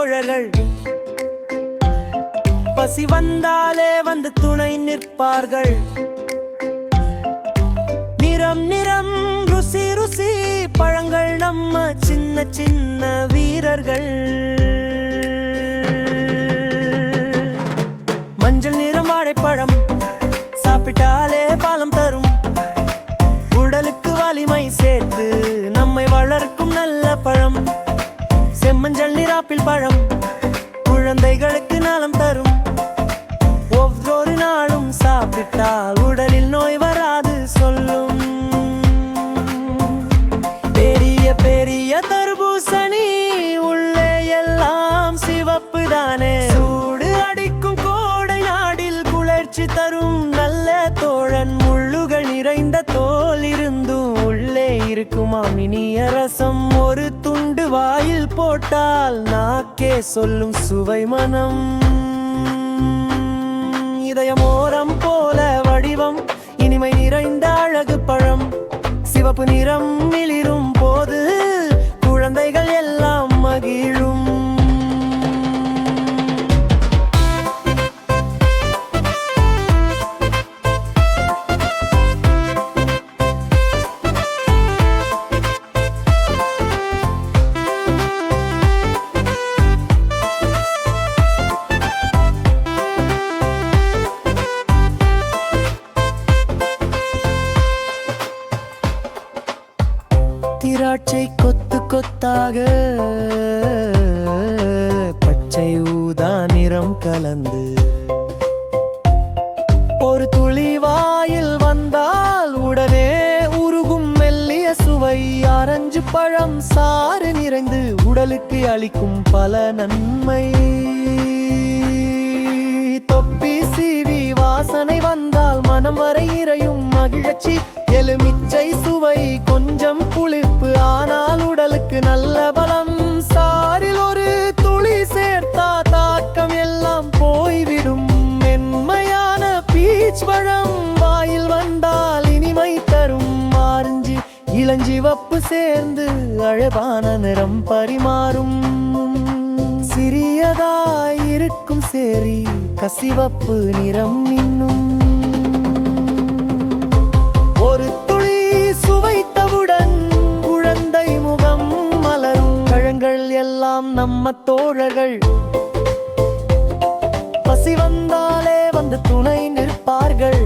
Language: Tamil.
தோழர்கள். பசி வந்தாலே வந்து துணை நிற்பார்கள். நிறம் நிறம் ருசி ருசி பழங்கள் நம்ம சின்ன சின்ன வீரர்கள். மஞ்சள் நிறம் வாழைப்பழம் சாப்பிட்டாலே பலம் தரும். உடலுக்கு வலிமை சேர்த்து நம்மை வளர்க்கும் நல்ல பழம். செம்மஞ்சள் நிற ஆப்பிள் பழம் குழந்தைகளுக்கு நலம் தரும். ஒவ்வொரு நாளும் சாப்பிட்டால் உடலில் நோய் வராது சொல்லும். பெரிய பெரிய தர்பூசணி உள்ளே எல்லாம் சிவப்பு தானே. சூடு அடிக்கும் கோடை நாடில் குளிர்ச்சி தரும் நல்ல தோழன். முள்ளுகள் நிறைந்த தோல் இருந்தும் உள்ளே இருக்குமாம் இனிய ரசம். ஒரு துண்டு வாயில் போட்டால் நாக்கே சொல்லும் சுவை மனம். இதயமோரம் போல வடிவம் இனிமை நிறைந்த அழகு பழம். சிவப்பு நிறம் மிளிரும் போது குழந்தைகள் எல்லாம் மகிழும். திராட்சை கொத்து கொத்தாக பச்சை ஊதா நிறம் கலந்து ஒரு துளி வாயில் வந்தால் உடனே உருகும் மெல்லிய சுவை. ஆரஞ்சு பழம் சாறு நிறைந்து உடலுக்கு அளிக்கும் பல நன்மை. தொப்பி சீவி வாசனை வந்தால் மனம் வரை இறையும் மகிழ்ச்சி. எலுமிச்சை சுவை கொஞ்சம் புளிப்பு ஆனால் உடலுக்கு நல்ல பலம். சாரில் ஒரு துளி சேர்த்தா தாக்கம் எல்லாம் போய்விடும். மென்மையான பீச் பழம் வாயில் வந்தால் இனிமை தரும். ஆரஞ்சு இளஞ்சிவப்பு சேர்ந்து அழகான நிறம் பரிமாறும். சிறியதாயிருக்கும் சேரி கசிவப்பு நிறம் இன்னும். ஒரு துளி சுவைத்தவுடன் குழந்தை முகம் மலரும். பழங்கள் எல்லாம் நம்ம தோழர்கள். பசி வந்தாலே வந்து துணை நிற்பார்கள்.